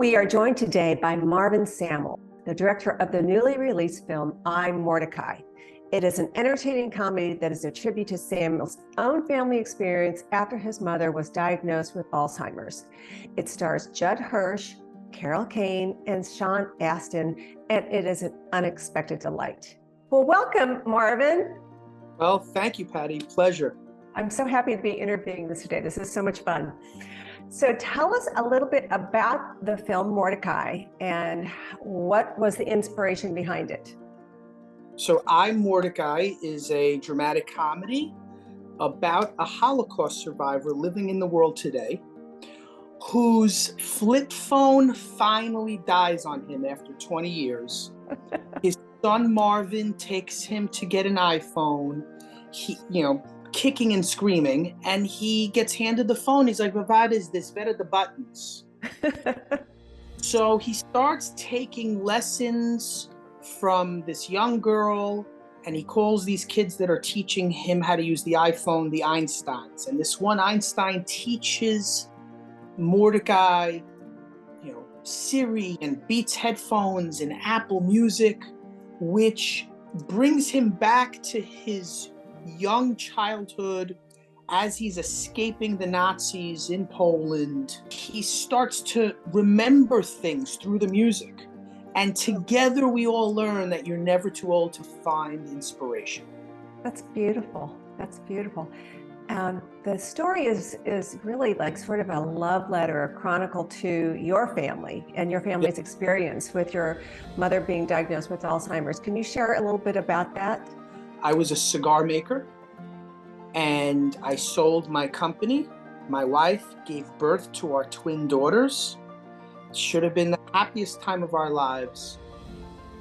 We are joined today by Marvin Samel, the director of the newly released film, iMordecai. It is an entertaining comedy that is a tribute to Samuel's own family experience after his mother was diagnosed with Alzheimer's. It stars Judd Hirsch, Carol Kane, and Sean Astin, and it is an unexpected delight. Well, welcome, Marvin. Well, thank you, Patty. Pleasure. I'm so happy to be interviewing this today. This is so much fun. So tell us a little bit about the film Mordecai and what was the inspiration behind it? So iMordecai is a dramatic comedy about a Holocaust survivor living in the world today whose flip phone finally dies on him after 20 years. His son Marvin takes him to get an iPhone. Kicking and screaming, and he gets handed the phone. He's like, "What is this? Where are the buttons?" So he starts taking lessons from this young girl, and he calls these kids that are teaching him how to use the iPhone the Einsteins. And this one Einstein teaches Mordecai, Siri and Beats headphones and Apple Music, which brings him back to his young childhood as he's escaping the Nazis in Poland. He starts to remember things through the music. And together we all learn that you're never too old to find inspiration. That's beautiful. That's beautiful. The story is really like sort of a love letter, a chronicle to your family and your family's experience with your mother being diagnosed with Alzheimer's. Can you share a little bit about that? I was a cigar maker, and I sold my company. My wife gave birth to our twin daughters. It should have been the happiest time of our lives.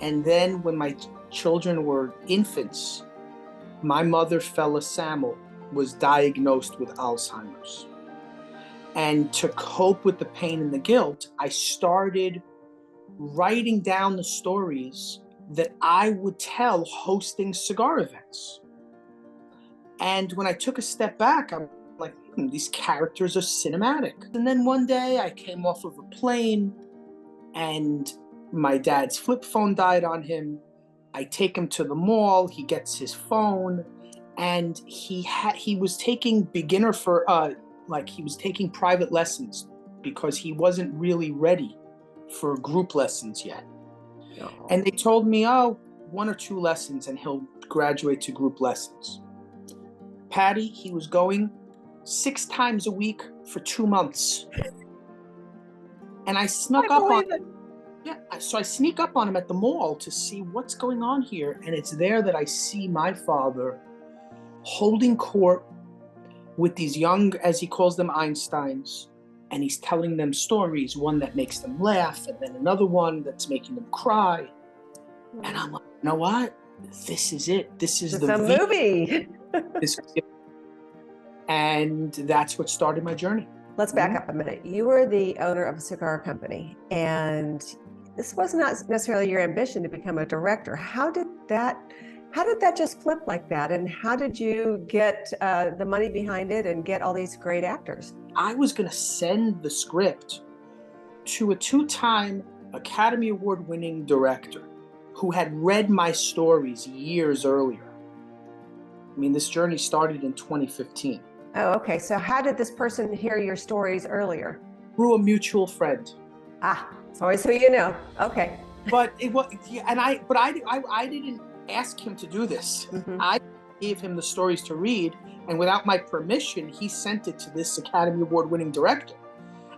And then when my children were infants, my mother, Marvin Samel, was diagnosed with Alzheimer's. And to cope with the pain and the guilt, I started writing down the stories that I would tell hosting cigar events. And when I took a step back, I'm like, these characters are cinematic. And then one day I came off of a plane and my dad's flip phone died on him. I take him to the mall, he gets his phone, and he was taking he was taking private lessons because he wasn't really ready for group lessons yet. And they told me, 1 or 2 lessons and he'll graduate to group lessons. Patty, he was going 6 times a week for 2 months. And I snuck up on him. Yeah, so I sneak up on him at the mall to see what's going on here. And it's there that I see my father holding court with these young, as he calls them, Einsteins. And he's telling them stories, one that makes them laugh, and then another one that's making them cry. And I'm like, you know what? This is it. This is the movie. And that's what started my journey. Let's back up a minute. You were the owner of a cigar company, and this was not necessarily your ambition to become a director. How did that just flip like that? And how did you get the money behind it and get all these great actors? I was going to send the script to a 2-time Academy Award winning director who had read my stories years earlier. I mean, this journey started in 2015. Oh, okay. So how did this person hear your stories earlier? Through a mutual friend. It's always who you know. Okay. But it was, I didn't ask him to do this. Mm-hmm. I gave him the stories to read, and without my permission, he sent it to this Academy Award winning director.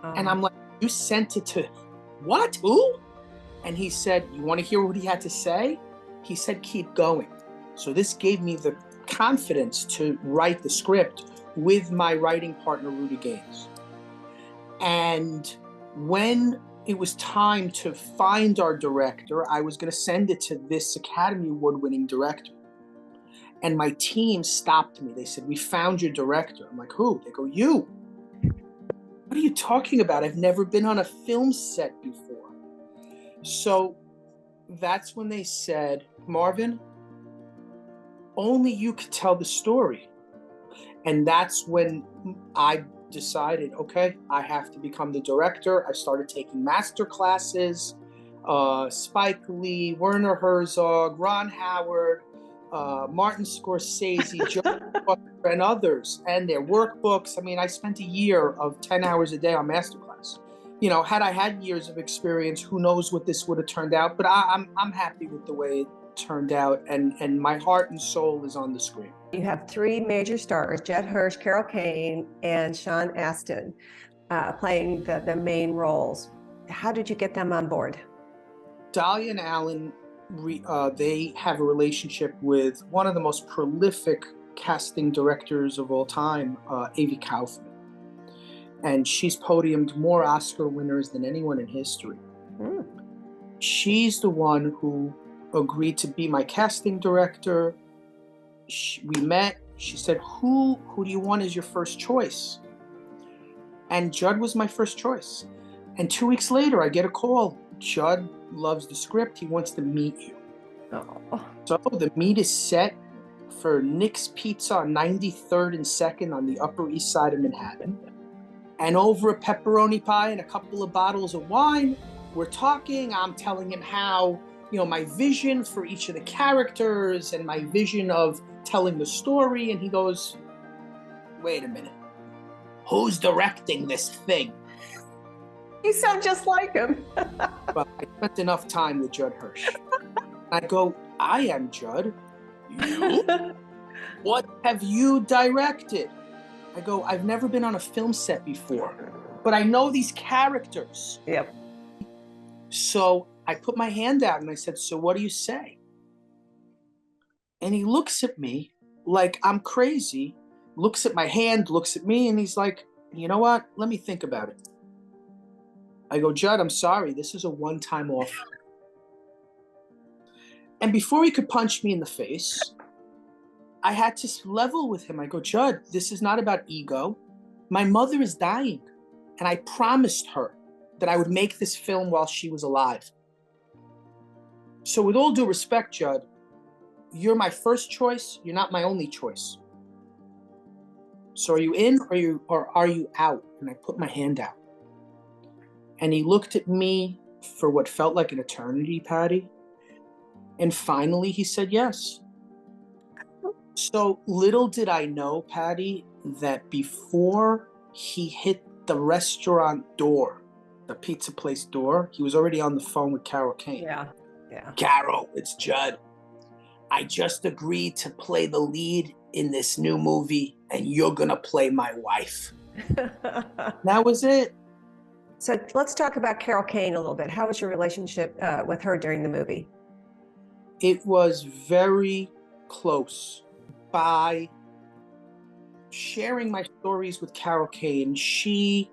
And I'm like, you sent it to what? Who? And he said, you want to hear what he had to say? He said, keep going. So this gave me the confidence to write the script with my writing partner, Rudy Gaines. And when it was time to find our director, I was going to send it to this Academy Award winning director. And my team stopped me. They said, we found your director. I'm like, who? They go, you. What are you talking about? I've never been on a film set before. So that's when they said, Marvin, only you could tell the story. And that's when I decided, okay, I have to become the director. I started taking master classes, Spike Lee, Werner Herzog, Ron Howard, Martin Scorsese, Joe and others, and their workbooks. I mean, I spent a year of 10 hours a day on masterclass. You know, had I had years of experience, who knows what this would have turned out, but I'm happy with the way it turned out, and my heart and soul is on the screen. You have three major stars, Judd Hirsch, Carol Kane, and Sean Astin, playing the main roles. How did you get them on board? Dahlia and Alan, they have a relationship with one of the most prolific casting directors of all time, Avi Kaufman. And she's podiumed more Oscar winners than anyone in history. Mm. She's the one who agreed to be my casting director. We met. She said, who do you want as your first choice? And Judd was my first choice. And 2 weeks later, I get a call. Judd loves the script. He wants to meet you. Oh. So the meet is set for Nick's Pizza on 93rd and 2nd on the Upper East Side of Manhattan. And over a pepperoni pie and a couple of bottles of wine, we're talking. I'm telling him how, you know, my vision for each of the characters and my vision of telling the story. And he goes, wait a minute, who's directing this thing? You sound just like him. But I spent enough time with Judd Hirsch. I go, I am Judd. You? What have you directed? I go, I've never been on a film set before, but I know these characters. Yep. So I put my hand out and I said, so what do you say? And he looks at me like I'm crazy, looks at my hand, looks at me, and he's like, you know what? Let me think about it. I go, Judd, I'm sorry. This is a one-time offer. And before he could punch me in the face, I had to level with him. I go, Judd, this is not about ego. My mother is dying, and I promised her that I would make this film while she was alive. So with all due respect, Judd, you're my first choice. You're not my only choice. So are you in or are you out? And I put my hand out. And he looked at me for what felt like an eternity, Patty. And finally he said yes. So little did I know, Patty, that before he hit the restaurant door, the pizza place door, he was already on the phone with Carol Kane. Yeah. Carol, it's Judd. I just agreed to play the lead in this new movie, and you're gonna play my wife. That was it. So let's talk about Carol Kane a little bit. How was your relationship with her during the movie? It was very close. By sharing my stories with Carol Kane, she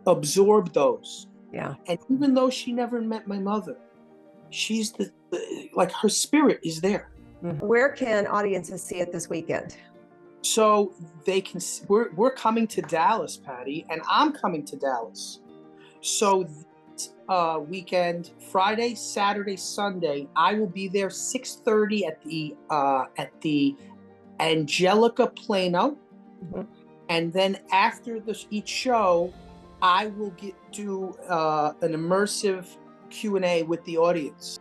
absorbed those. Yeah. And even though she never met my mother, she's like her spirit is there. Mm-hmm. Where can audiences see it this weekend? So they can. We're coming to Dallas, Patty, and I'm coming to Dallas. So this weekend, Friday, Saturday, Sunday, I will be there 6:30 at the Angelica Plano, mm-hmm. And then after each show, I will do an immersive Q&A with the audience.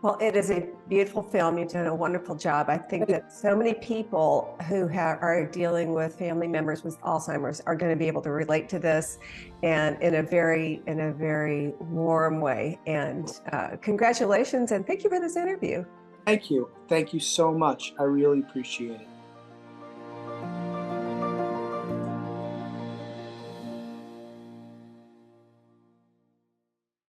Well, it is a beautiful film. You've done a wonderful job. I think that so many people who are dealing with family members with Alzheimer's are going to be able to relate to this, and in a very warm way. And congratulations, and thank you for this interview. Thank you. Thank you so much. I really appreciate it.